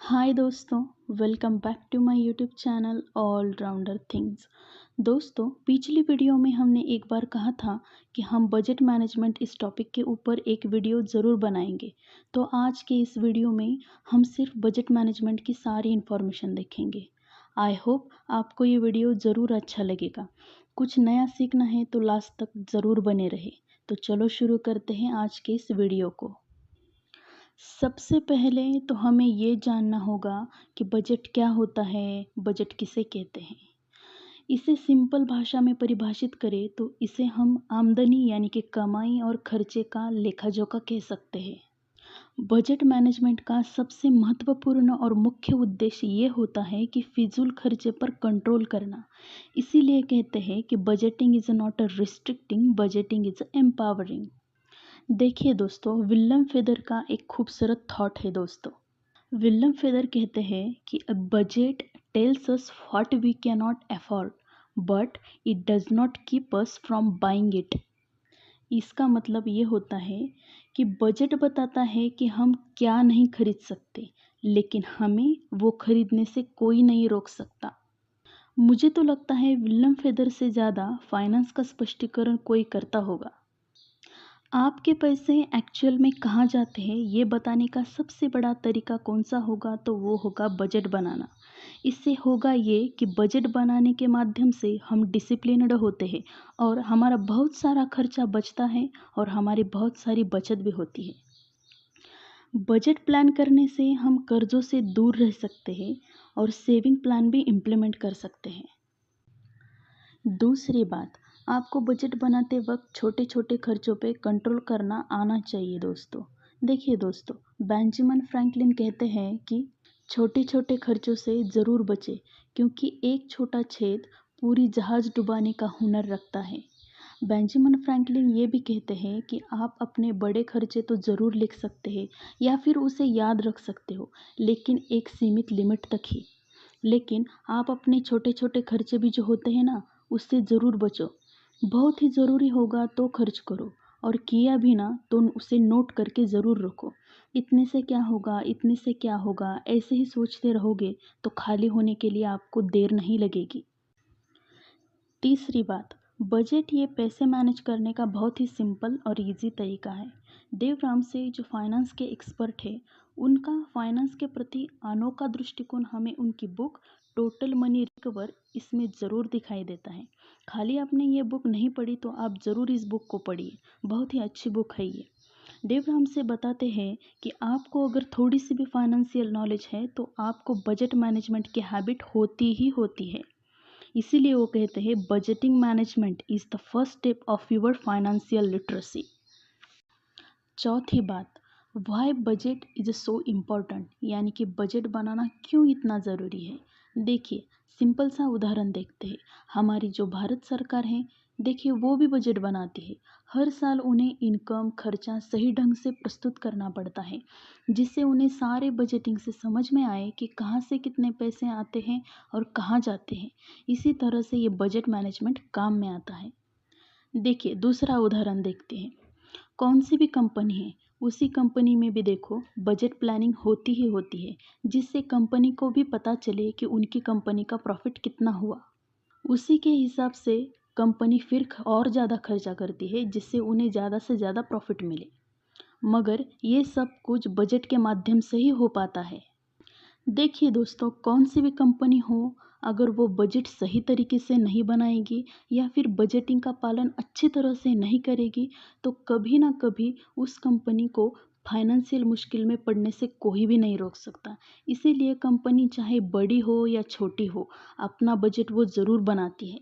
हाय दोस्तों, welcome back to my YouTube channel all rounder things. दोस्तों, पिछली वीडियो में हमने एक बार कहा था कि हम बजट मैनेजमेंट इस टॉपिक के ऊपर एक वीडियो ज़रूर बनाएंगे। तो आज के इस वीडियो में हम सिर्फ बजट मैनेजमेंट की सारी इन्फॉर्मेशन देखेंगे। आई होप आपको ये वीडियो ज़रूर अच्छा लगेगा। कुछ नया सीखना है तो लास्ट तक ज़रूर बने रहे। तो चलो शुरू करते हैं आज के इस वीडियो को। सबसे पहले तो हमें ये जानना होगा कि बजट क्या होता है, बजट किसे कहते हैं। इसे सिंपल भाषा में परिभाषित करें तो इसे हम आमदनी यानी कि कमाई और खर्चे का लेखा-जोखा कह सकते हैं। बजट मैनेजमेंट का सबसे महत्वपूर्ण और मुख्य उद्देश्य ये होता है कि फिजूल खर्चे पर कंट्रोल करना। इसीलिए कहते हैं कि budgeting is not a restricting, budgeting is empowering. देखिए दोस्तों, विलियम फेदर का एक खूबसूरत थॉट है दोस्तों। विलियम फेदर कहते हैं कि a budget tells us what we can not afford but it does not keep us from buying it. इसका मतलब ये होता है कि बजट बताता है कि हम क्या नहीं खरीद सकते, लेकिन हमें वो खरीदने से कोई नहीं रोक सकता। मुझे तो लगता है विलियम फेदर से ज़्यादा फाइनेंस का स्पष्टीकरण कोई करता होगा। आपके पैसे एक्चुअल में कहाँ जाते हैं ये बताने का सबसे बड़ा तरीका कौन सा होगा, तो वो होगा बजट बनाना। इससे होगा ये कि बजट बनाने के माध्यम से हम डिसिप्लिन्ड होते हैं और हमारा बहुत सारा खर्चा बचता है और हमारी बहुत सारी बचत भी होती है। बजट प्लान करने से हम कर्ज़ों से दूर रह सकते हैं और सेविंग प्लान भी इम्प्लीमेंट कर सकते हैं। दूसरी बात, आपको बजट बनाते वक्त छोटे छोटे खर्चों पे कंट्रोल करना आना चाहिए दोस्तों। देखिए दोस्तों, बेंजामिन फ्रैंकलिन कहते हैं कि छोटे छोटे खर्चों से ज़रूर बचें, क्योंकि एक छोटा छेद पूरी जहाज़ डुबाने का हुनर रखता है। बेंजामिन फ्रैंकलिन ये भी कहते हैं कि आप अपने बड़े खर्चे तो ज़रूर लिख सकते हैं या फिर उसे याद रख सकते हो, लेकिन एक सीमित लिमिट तक ही। लेकिन आप अपने छोटे छोटे खर्चे भी जो होते हैं ना, उससे ज़रूर बचो। बहुत ही ज़रूरी होगा तो खर्च करो, और किया भी ना तो उसे नोट करके ज़रूर रखो। इतने से क्या होगा, इतने से क्या होगा, ऐसे ही सोचते रहोगे तो खाली होने के लिए आपको देर नहीं लगेगी। तीसरी बात, बजट ये पैसे मैनेज करने का बहुत ही सिंपल और इजी तरीका है। देव रामसे जो फाइनेंस के एक्सपर्ट है, उनका फाइनेंस के प्रति अनोखा दृष्टिकोण हमें उनकी बुक टोटल मनी रिकवर इसमें ज़रूर दिखाई देता है। खाली आपने ये बुक नहीं पढ़ी तो आप ज़रूर इस बुक को पढ़िए, बहुत ही अच्छी बुक है ये। देव रामसे बताते हैं कि आपको अगर थोड़ी सी भी फाइनेंशियल नॉलेज है तो आपको बजट मैनेजमेंट की हैबिट होती ही होती है। इसीलिए वो कहते हैं budgeting management is the first step of your financial literacy. चौथी बात, why budget is so important, यानी कि बजट बनाना क्यों इतना ज़रूरी है। देखिए, सिंपल सा उदाहरण देखते हैं। हमारी जो भारत सरकार है, देखिए वो भी बजट बनाती है। हर साल उन्हें इनकम खर्चा सही ढंग से प्रस्तुत करना पड़ता है, जिससे उन्हें सारे बजटिंग से समझ में आए कि कहाँ से कितने पैसे आते हैं और कहाँ जाते हैं। इसी तरह से ये बजट मैनेजमेंट काम में आता है। देखिए, दूसरा उदाहरण देखते हैं। कौन सी भी कंपनी है, उसी कंपनी में भी देखो बजट प्लानिंग होती ही होती है, जिससे कंपनी को भी पता चले कि उनकी कंपनी का प्रॉफिट कितना हुआ। उसी के हिसाब से कंपनी फिर और ज़्यादा खर्चा करती है, जिससे उन्हें ज़्यादा से ज़्यादा प्रॉफिट मिले। मगर ये सब कुछ बजट के माध्यम से ही हो पाता है। देखिए दोस्तों, कौन सी भी कंपनी हो, अगर वो बजट सही तरीके से नहीं बनाएगी या फिर बजटिंग का पालन अच्छी तरह से नहीं करेगी, तो कभी ना कभी उस कंपनी को फाइनेंशियल मुश्किल में पड़ने से कोई भी नहीं रोक सकता। इसीलिए कंपनी चाहे बड़ी हो या छोटी हो, अपना बजट वो ज़रूर बनाती है।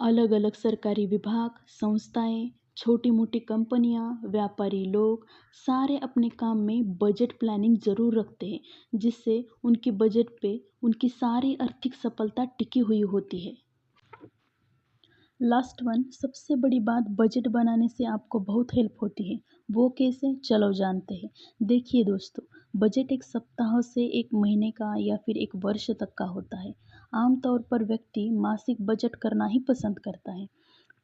अलग अलग सरकारी विभाग, संस्थाएं, छोटी मोटी कंपनियां, व्यापारी लोग, सारे अपने काम में बजट प्लानिंग ज़रूर रखते हैं, जिससे उनकी बजट पे उनकी सारी आर्थिक सफलता टिकी हुई होती है। लास्ट वन, सबसे बड़ी बात, बजट बनाने से आपको बहुत हेल्प होती है। वो कैसे, चलो जानते हैं। देखिए दोस्तों, बजट एक सप्ताह से एक महीने का या फिर एक वर्ष तक का होता है। आमतौर पर व्यक्ति मासिक बजट करना ही पसंद करता है।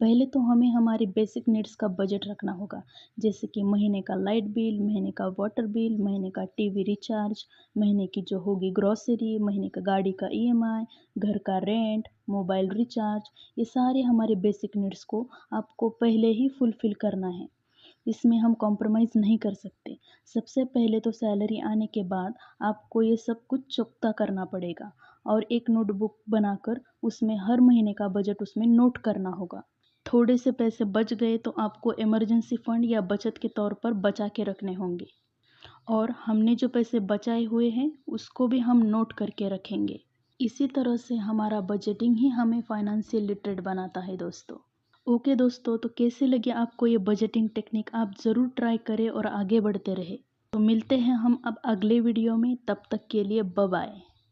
पहले तो हमें हमारे बेसिक नीड्स का बजट रखना होगा, जैसे कि महीने का लाइट बिल, महीने का वाटर बिल, महीने का टीवी रिचार्ज, महीने की जो होगी ग्रॉसरी, महीने का गाड़ी का ईएमआई, घर का रेंट, मोबाइल रिचार्ज। ये सारे हमारे बेसिक नीड्स को आपको पहले ही फुलफ़िल करना है। इसमें हम कॉम्प्रोमाइज़ नहीं कर सकते। सबसे पहले तो सैलरी आने के बाद आपको ये सब कुछ चुकता करना पड़ेगा और एक नोटबुक बनाकर उसमें हर महीने का बजट उसमें नोट करना होगा। थोड़े से पैसे बच गए तो आपको इमरजेंसी फंड या बचत के तौर पर बचा के रखने होंगे और हमने जो पैसे बचाए हुए हैं उसको भी हम नोट करके रखेंगे। इसी तरह से हमारा बजटिंग ही हमें फाइनेंशियल लिटरेट बनाता है दोस्तों। ओके दोस्तों, तो कैसे लगे आपको ये बजटिंग टेक्निक? आप ज़रूर ट्राई करें और आगे बढ़ते रहे। तो मिलते हैं हम अब अगले वीडियो में, तब तक के लिए बाय बाय।